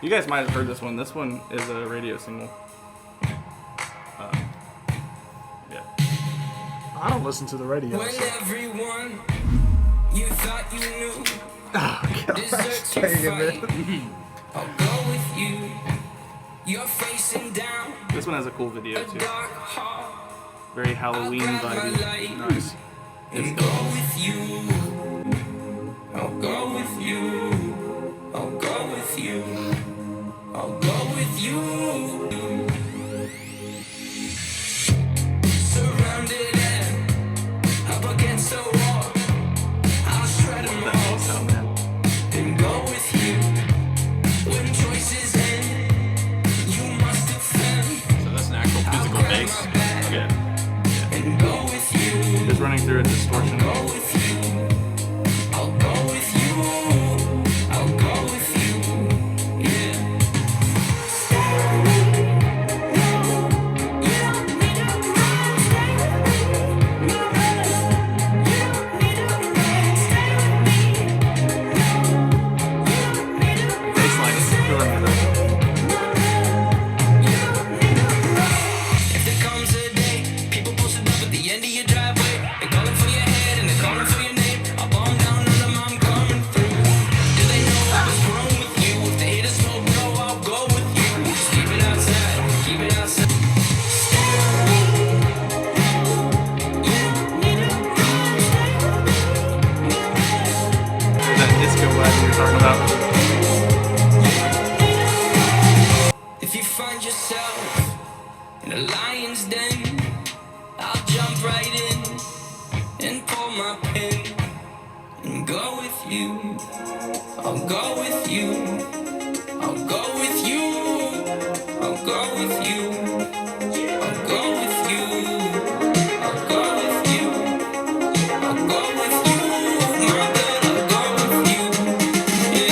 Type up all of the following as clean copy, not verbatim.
You guys might have heard this one. This one is a radio single. Yeah. I don't listen to the radio. When So. everyone you thought you knew Oh, gosh, deserts to dang it, fight, man. I'll go with you. You're facing down This one has a cool video a too. dark heart. Very Halloween I'll grab my vibey. light Nice. and go with you. I'll go with you. I'll go with you. I'll go with you. Surrounded and up against the wall, I'll shred them That all bass out, man. and go with you. When choices end, you must defend. So that's an actual physical Grab bass. my back Yeah. and go with you. It's running through a distortion. Go with you. I'll go with you. I'll go with you. Yeah. Bass line is killing me though. If there comes a day, people posted up at the end of your driveway. They're calling for your head and they're calling for your name. I'll bomb down on them, I'm coming through. Do they know I was grown with you? If they hit a smoke, no, I'll go with you. Just keep it outside, keep it outside. That disco vibe you're talking about. If you find yourself in a lion's den, I'll jump right in and pull my pin and go with you. I'll go with you. I'll go with you. I'll go with you. I'll go with you. I'll go with you. I'll go with you. My girl, I'll go with you.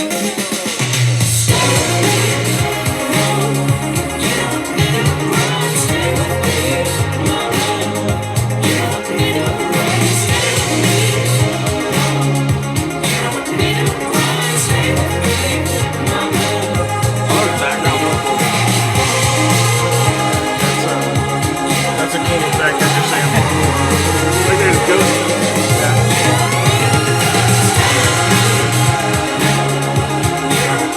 Yeah. Oh, background vocals. That's a cool effect that you're saying. Like there's ghosts.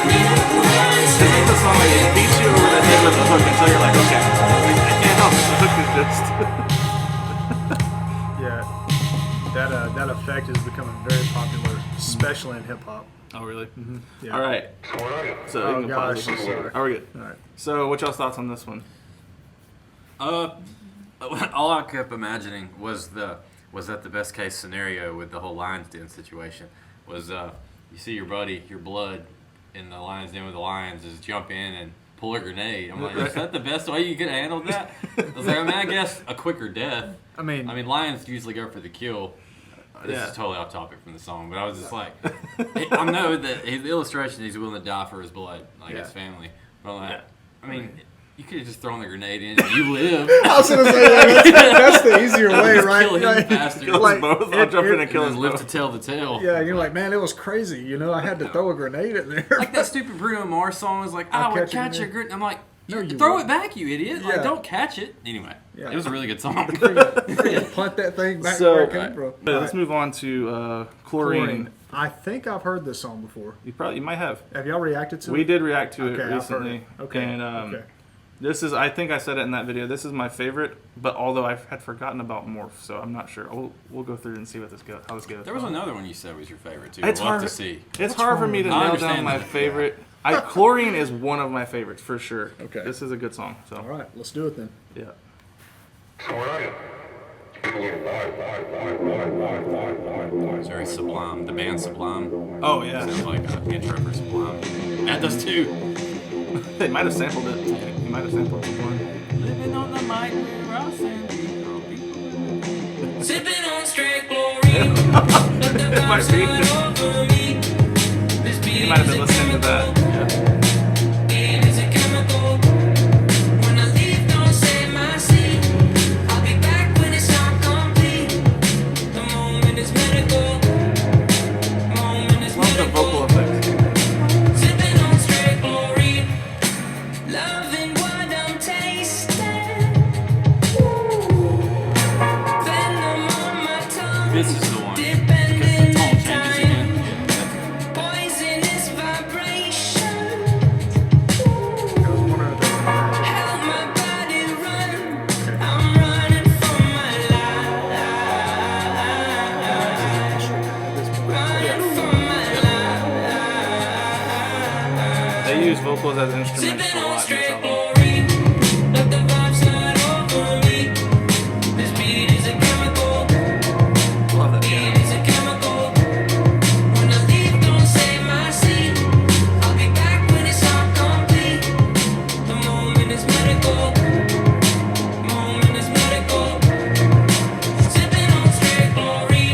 This is the song that beats you over the head with the hook until you're like, okay, I can't help it. The hook is just. Yeah, that effect is becoming very popular, especially in hip hop. Oh, really? Yeah. All right. So Oh you can pause gosh, this one. sorry. Are we good? All right. So, what y'all's thoughts on this one? All I kept imagining was that the best case scenario with the whole Lions Den situation was you see your buddy, your blood, in the Lions Den with the Lions, just jump in and pull a grenade. I'm like, is that the best way you could have handled that? I was like, I guess a quicker death. I mean, Lions usually go for the kill. This Yeah. is totally off topic from the song, but I was just like, I know that his illustration, he's willing to die for his blood, like Yeah. his family. But I'm like, Yeah. I mean, you could have just thrown the grenade in and you live. I was gonna say that's the easier way, Just right? kill him Right. faster. Kill us Like, both. I'll jump in and And kill us then live to both. tell the tale. Yeah, and you're like, man, it was crazy. You know, I had to throw a grenade in there. Like that stupid Bruno Mars song is like, I'll I would catch a catch a grenade. grenade. I'm like, No, you throw won't. it back, you idiot. Yeah. Like, don't catch it. Anyway, Yeah. it was a really good song. Punt that thing back So, where it came from. let's move on to Chlorine. I think I've heard this song before. You might have. Have y'all reacted to it? We did react to Okay, it I've heard recently. it. Okay. And Okay. this is, I think I said it in that video, this is my favorite, but although I had forgotten about Morph, so I'm not sure. We'll go through and see what how this goes. There was another one you said was your favorite too. It's We'll have hard to see. It's hard for me to I nail understand down my that. favorite. Chlorine is one of my favorites for sure. Okay. This is a good song. So All right, let's do it then. yeah. It's very Sublime. The band Sublime. Oh yeah. Sounds like an intro for Sublime. Add those two. They might have sampled it. He might have sampled Sublime. Living on the mic where I send you. Sipping on straight chlorine. Let the It might vibes be. come over me. This beat You might have is been a listening to that. chemical. It is a chemical. When I leave, don't say my seat. I'll be back when it's not complete. The moment is medical. Moment is Love the medical. vocal effects. Sipping on straight chlorine. They use vocals as instruments a lot in this album. Let the vibe slide over me. This beat is a chemical. Love that Beat piano. is a chemical. When I leave, don't save my seat. I'll be back when it's all complete. The moment is medical. Moment is medical. Sipping on straight glory.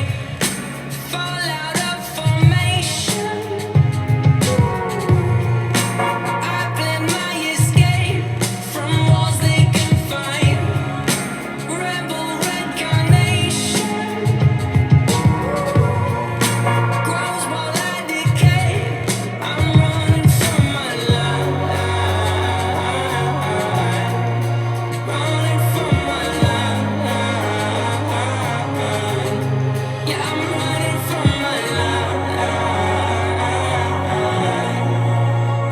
Fall out of formation. I plan my escape from walls they can find. Rebel red carnation grows while I decay. I'm running from my life. Running from my life. Yeah, I'm running from my life.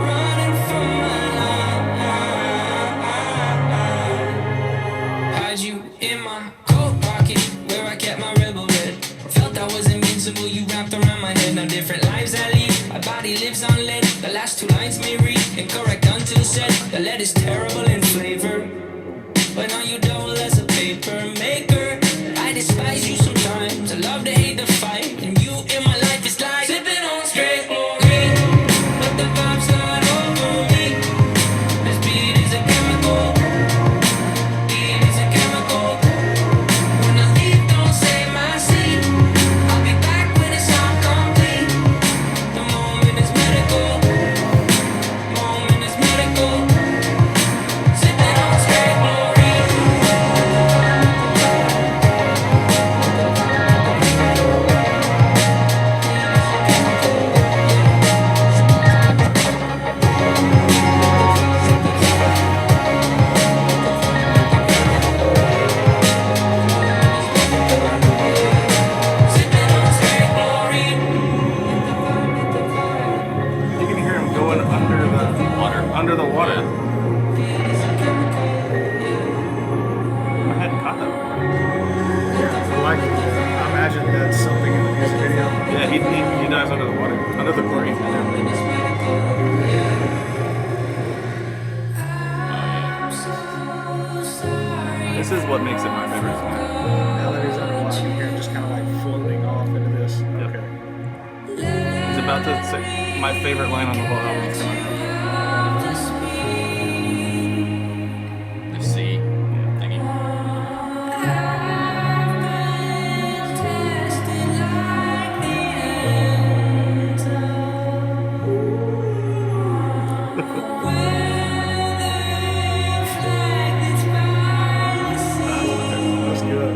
Running from my life. Had you in my coat pocket where I kept my rebel red. Felt I was invincible, you wrapped around my head. Now different lives I lead, my body lives on lead. The last two lines may read incorrect until said. The lead is terrible in flavor, but now you double as a paper maker. I despise you sometimes, I love to hate the fight. And you in my life is like sipping on straight glory. Let the vibe slide over me. This beat is a chemical. Beat is a chemical. When I leave, don't save my seat. I'll be back when it's all complete. The moment is medical. Moment is medical. Sipping on straight glory. Sipping on straight glory. You can hear him going under the water. Under the water. I hadn't caught that before. Yeah, I like it. I imagine that's something in the music video. Yeah, he dives under the water. Under the chlorine. This is what makes it my favorite song. Now that he's underwater, you hear him just kind of like floating off into this. Yep. Okay. He's about to say my favorite line on the whole album is coming up. The sea thingy. That's good.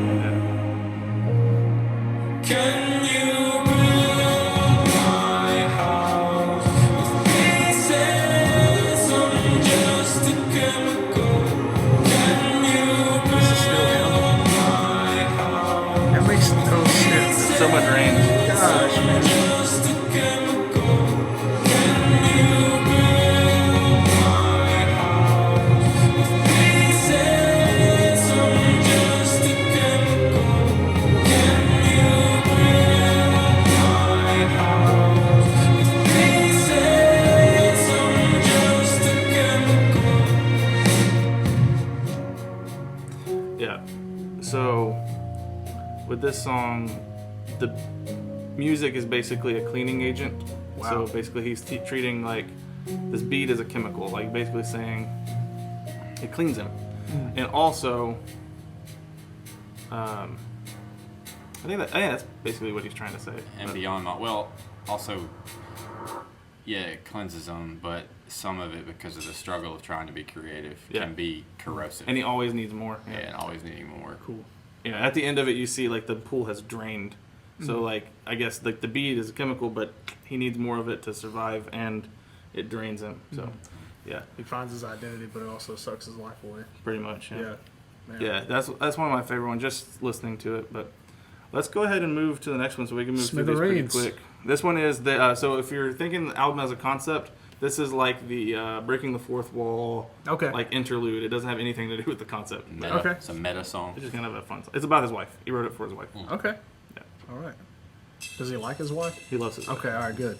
Can you build my house with pieces? I'm just a chemical. Can you This is still him. build my house? That makes no sense. So much range. Gosh, man. Just a chemical. Can you build my house with pieces? I'm just a chemical. Can you build my house with pieces? I'm just a chemical. Yeah. So with this song, the music is basically a cleaning agent. Wow. So basically, he's treating like this beat as a chemical, like basically saying it cleans him. And also, I think that's basically what he's trying to say. And But- beyond my, well, also, yeah, it cleanses them, but some of it, because of the struggle of trying to be creative, Yeah. can be corrosive. and he always needs more. yeah, and always needing more. Cool. Yeah, at the end of it, you see like the pool has drained. So like I guess like the bead is a chemical, but he needs more of it to survive, and it drains him. So yeah, He finds his identity, but it also sucks his life away. pretty much. Yeah. Man. Yeah, that's one of my favorite ones. Just listening to it, but let's go ahead and move to the next one so we can move through these pretty Smithereens. quick. This one is the so if you're thinking the album as a concept, this is like the breaking the fourth wall, Okay. like interlude. It doesn't have anything to do with the concept. Meta, Okay. It's a meta song. It's just kind of a fun. It's about his wife. He wrote it for his wife. Okay. Yeah. All right. Does he like his wife? He loves his wife. Okay. All right. Good.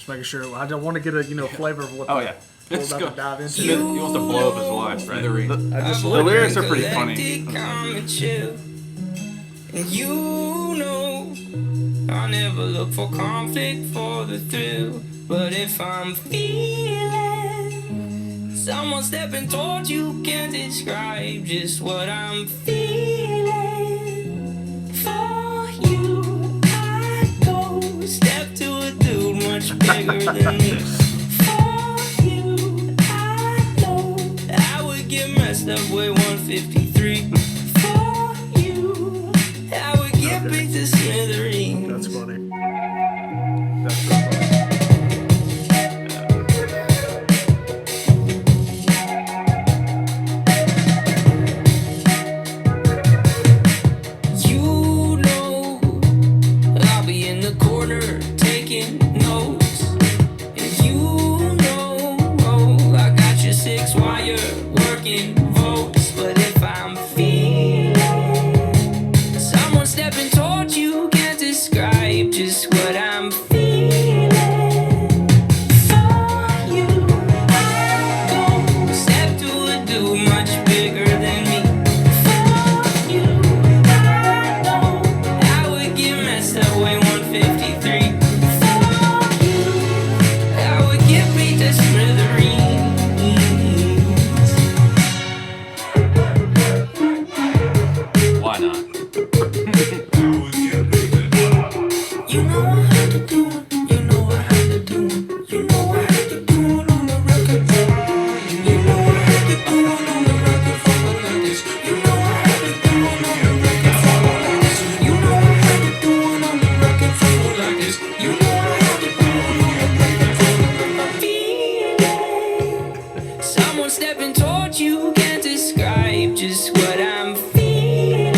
Just making sure. I don't want to get a flavor of what. Oh yeah. We're Let's about go. to dive into. He wants to blow up his life, right? The lyrics are pretty funny. And you know, I never look for conflict for the thrill. But if I'm feeling someone stepping towards you, can't describe just what I'm feeling. For you, I go step to a dude much bigger than me. For you, I know I would get messed up with 153. For you, I would get beat to smithereens. That's funny. That's real funny. You know I'll be in the corner taking notes. And you know I got your 6-wire working votes. But if I'm feeling someone stepping towards you, can't describe just what I'm feeling. For you, I go step to a dude much bigger than me. For you, I know I would get messed up with 153. For you, I would get beat to smithereens. Why not? You know I had to do it. You know I had to do it. You know I had to do it on the record. You know I had to do it on the record for like this. You know I had to do it on the record for like this. You know I had to do it on the record for like this. You know I had to do it on the record for like this. Someone stepping towards you, can't describe just what I'm feeling.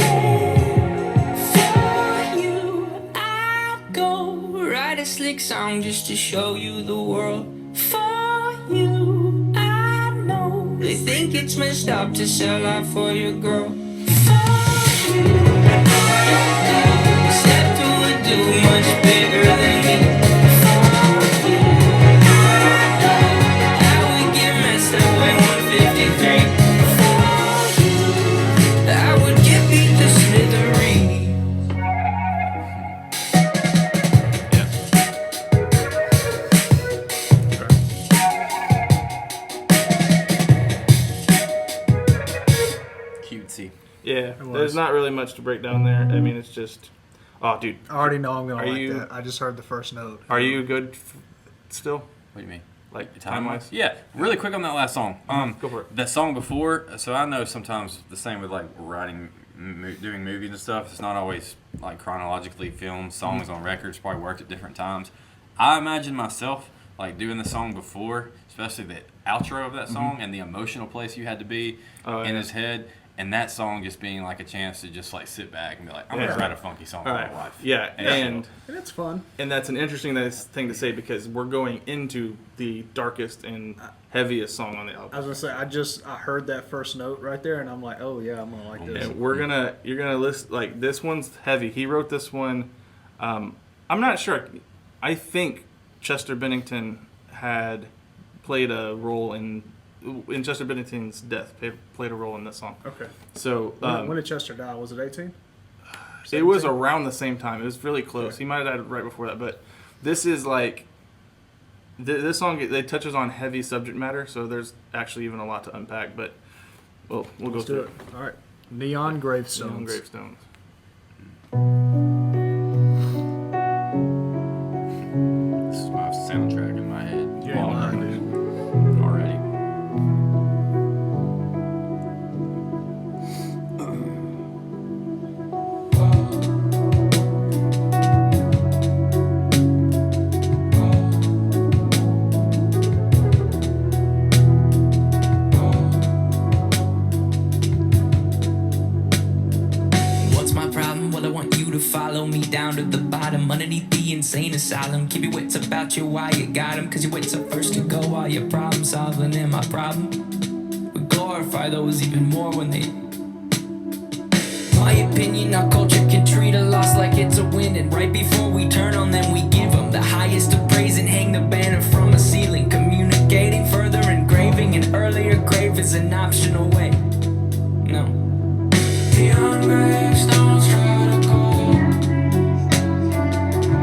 For you, I'd go write a slick song just to show you the world. For you, I know they think it's messed up to sell out for your girl. For you, I'd go step to a dude much bigger than me. For you, I know I would get messed up with 153. For you, I would get beat to smithereens. Cutesy. Yeah, was. there's not really much to break down there. I mean, it's just, oh, dude, I already know I'm gonna Are like you- that. I just heard the first note. are you good still? What do you mean? Like Time time-wise? wise? Yeah, really quick on that last song. Go for it. That song before. So I know sometimes the same with like writing, doing movies and stuff. It's not always like chronologically filmed. Songs on records probably worked at different times. I imagine myself like doing the song before, especially the outro of that song and the emotional place you had to be in yeah. his head. And that song just being like a chance to just like sit back and be like, I'm gonna Yeah. write a funky song All for right. my wife. Yeah, and And it's fun. that's an interesting thing to say because we're going into the darkest and heaviest song on the I album. was gonna say I heard that first note right there, and I'm like, oh yeah, I'm gonna like this. And you're gonna list like this one's heavy. He wrote this one. I'm not sure. I think Chester Bennington had played a role in Chester Bennington's death. Played a role in this song. Okay. So When did Chester die? Was it 18? it was around the same time. It was really close. He might have died right before that, but this is like this song. It touches on heavy subject matter, so there's actually even a lot to unpack. But we'll Let's go do through it. All right. Neon Gravestones. Neon Gravestones. This is my soundtrack in my head. You ain't lying, dude. Already. What's my problem? Well, I want you to follow me down to the bottom, underneath the insane asylum. Keep your wits about you while you got 'em, 'cause your wits are first to go while you're problem solving. And my problem, we glorify those even more when they My opinion, our culture can treat a loss like it's a win. And right before we turn on them, we give them the highest of praise and hang the banner from a ceiling. Communicating further, engraving an earlier grave is an optional way. No. Neon gravestones try to call.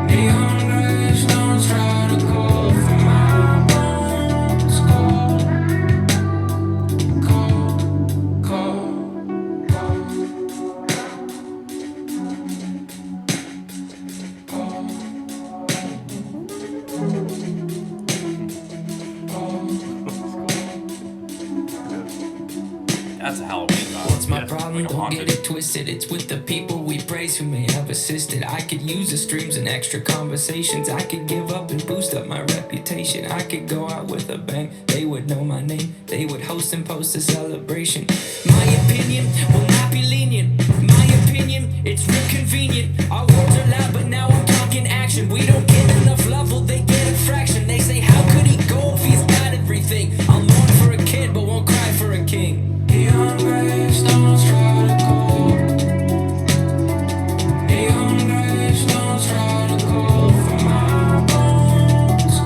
Neon gravestones try to call for my bones. Call. That's a Halloween vibe. What's my Yeah, problem? like a Don't haunted. get it twisted. It's with the people we praise who may have assisted. I could use the streams and extra conversations. I could give up and boost up my reputation. I could go out with a bang. They would know my name. They would host and post a celebration. My opinion will not be lenient. My opinion, it's real convenient. Our words are loud, but now I'm talking action. We don't get enough love, well, they get a fraction. They say, how could he go if he's got everything? I'll mourn for a kid, but won't cry for a king. Neon gravestones try to call. Neon gravestones try to call for my bones. This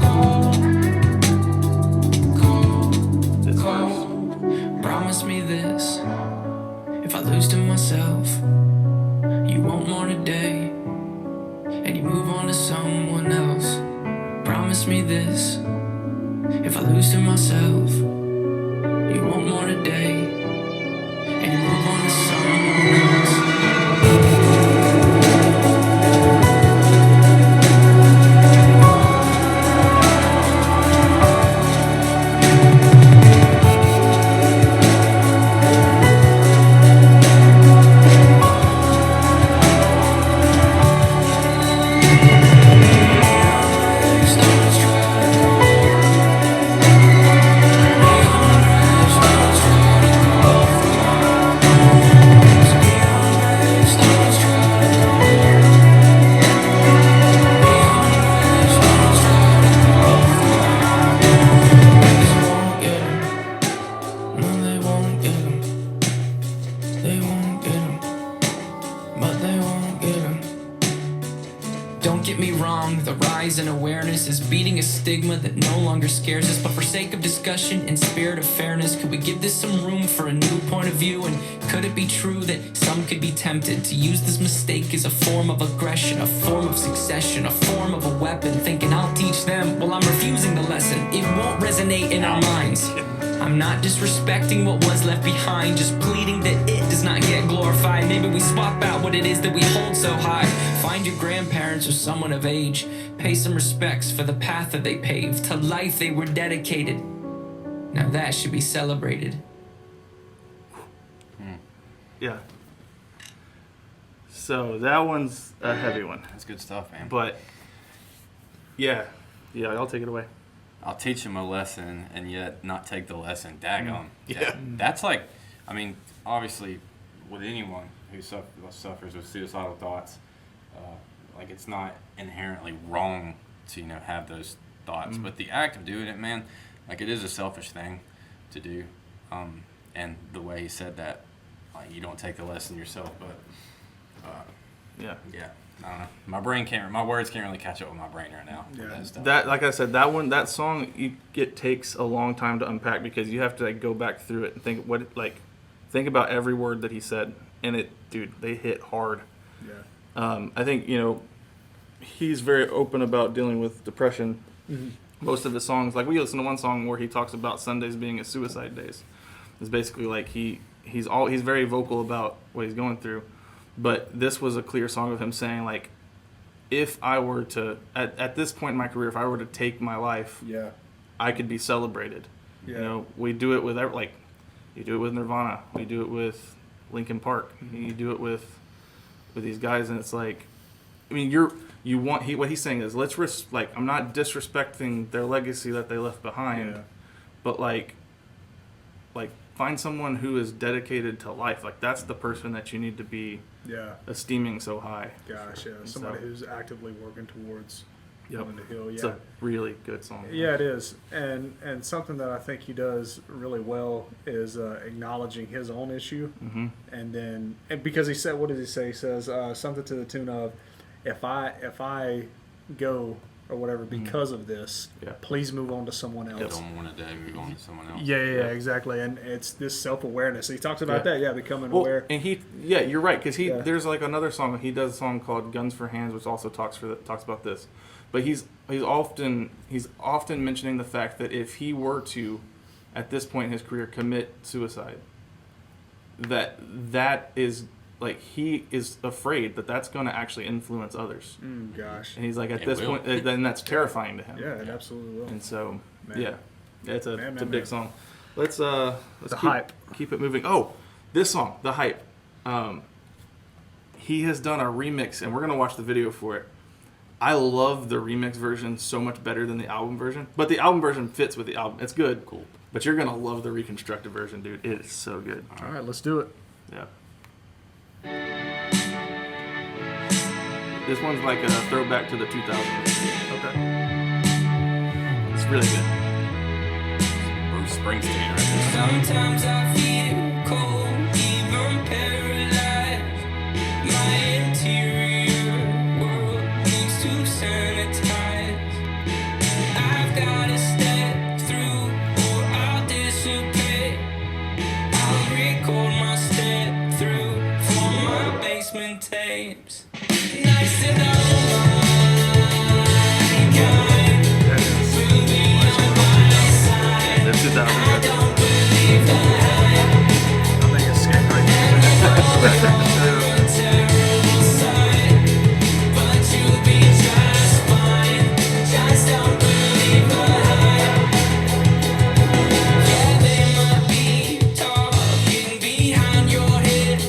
verse. Call. Promise me this. If I lose to myself, you won't mourn a day, and you move on to someone else. Promise me this. If I lose to myself, you won't mourn a day, and you move on to someone else. Stones try to Don't get me wrong, the rise in awareness is beating a stigma that no longer scares us. But for sake of discussion and spirit of fairness, could we give this some room for a new point of view? And could it be true that some could be tempted to use this mistake as a form of aggression, a form of succession, a form of a weapon, thinking I'll teach them while I'm refusing the lesson? It won't resonate in our minds. I'm not disrespecting what was left behind, just pleading that it does not get glorified. Maybe we swap out what it is that we hold so high. Find your grandparents or someone of age. Pay some respects for the path that they paved, to life they were dedicated. Now that should be celebrated. Yeah. So that one's a heavy one. That's good stuff, man. But yeah, I'll take it away. I'll teach him a lesson and yet not take the lesson. Daggone. Yeah. That's like, I mean, obviously, with anyone who suffers with suicidal thoughts, like it's not inherently wrong to have those thoughts, but the act of doing it, man, like it is a selfish thing to do. And the way he said that, like you don't take the lesson yourself, but Yeah. I don't know. My words can't really catch up with my brain right now. Yeah. That stuff. That, like I said, that song, it takes a long time to unpack because you have to like, go back through it and think about every word that he said, and they hit hard. Yeah. I think he's very open about dealing with depression. Mm-hmm. Most of his songs, like we listen to one song where he talks about Sundays being his suicide days. It's basically like he's very vocal about what he's going through. But this was a clear song of him saying, like, if I were to, at this point in my career, if I were to take my life, Yeah. I could be celebrated. Yeah. We do it with, you do it with Nirvana. We do it with Linkin Park. You do it with these guys, and it's like, I mean, what he's saying is, I'm not disrespecting their legacy that they left behind, Yeah. but like find someone who is dedicated to life. Like, that's the person that you need to be Yeah. esteeming so high. Gosh, yeah. Somebody who's actively working towards Coming to Hill. It's Yeah. a really good song. Yeah, it is, and something that I think he does really well is acknowledging his own issue, and then because he said, what does he say? He says something to the tune of, "If I go or whatever because of this, Yeah. please move on to someone I else." don't want to move on to someone else. Yeah, exactly, and it's this self-awareness. He talks about Yeah. that, becoming Well, aware. and you're right, because Yeah. there's like another song he does a song called "Guns for Hands," which also talks about this, but he's often mentioning the fact that if he were to, at this point in his career, commit suicide, that is like he is afraid that that's going to actually influence others, Gosh, and he's like at It this will. point, then that's terrifying to him. yeah, it absolutely will. And so, Man. yeah, it's a Man, it's a man, big man. song. Let's The Hype. keep it moving. Oh, this song, The Hype. He has done a remix, and we're gonna watch the video for it. I love the remix version so much better than the album version, but the album version fits with the album. It's good, Cool. but you're gonna love the reconstructed version, dude. It is so good. All right, let's do it. Yeah. This one's like a throwback to the 2000s. Okay. It's really good. Bruce Springsteen right there. Sometimes I feel cold, even paralyzed. My interior world needs to sanitize. I've gotta step through or I'll dissipate. I'll record my step through for my basement tapes. Nice to know my kind will be on my side. It's 2000s. Don't believe the hype. I think it's skate right. Terrible sight, but you'll be just fine. Just don't believe the hype. Yeah, they might be talking behind your head.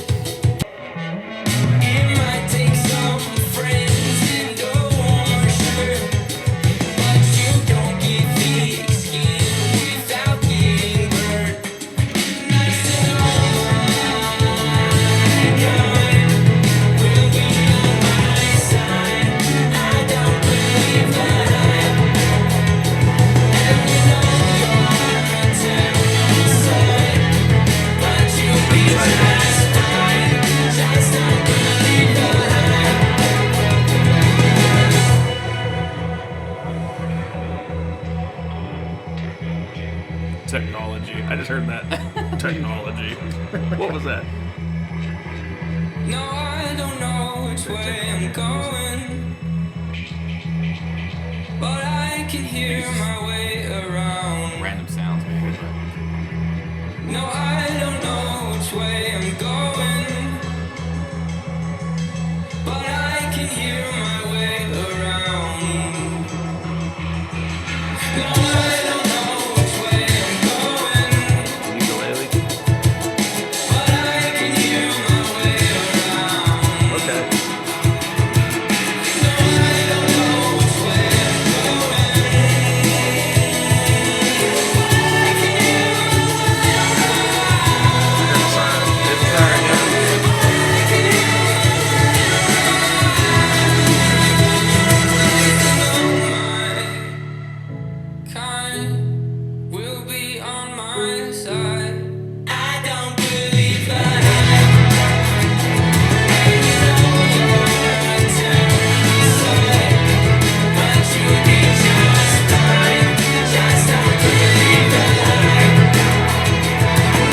It might take some friends and a warmer shirt, but you don't get thick skin without getting burnt. Nice to know my kind will be on my side. I don't believe the hype, and you know you're a terrible sight, but you'll be just fine. Just don't believe the hype. Technology. I just heard that. Technology. What was that? No, I don't know which way I'm going, but I can hear my way around. Random sounds, maybe. No, I don't know which way I'm going, but I can hear my way around. No, I don't know which way I'm going, Ukulele. but I can hear my way around. Okay. No, I don't know which way I'm going, but I can hear my way around. It's alright. Kind will be on my side. I don't believe the hype. And you know you're a terrible sight, but you'll be just fine. Just don't believe the hype.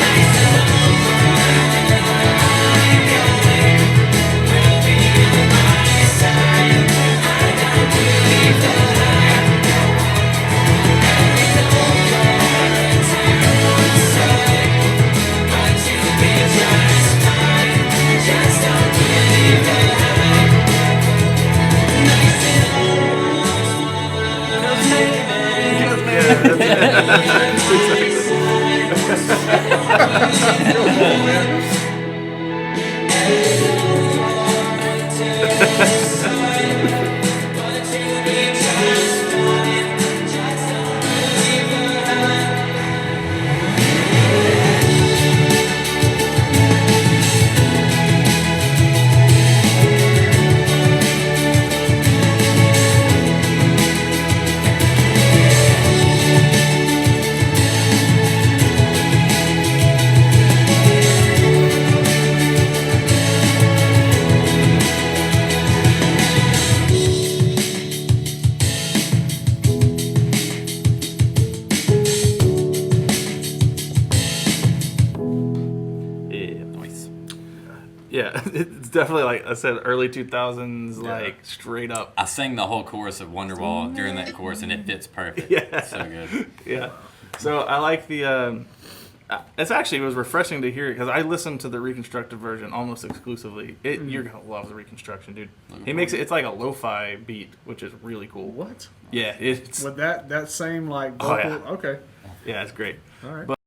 Nice to know my kind will be on my side. I don't believe the hype. Yeah, it's definitely like I said, early 2000s, like straight up. I sang the whole chorus of Wonderwall during that chorus, and it fits perfect. Yeah. It's so good. Yeah. So I like the. It was refreshing to hear it because I listened to the reconstructed version almost exclusively. You're gonna love the reconstruction, dude. He makes it. It's like a lo-fi beat, which is really cool. What? Yeah, it's. With that same like Oh, vocal. yeah. Okay. Yeah, it's great. All right. But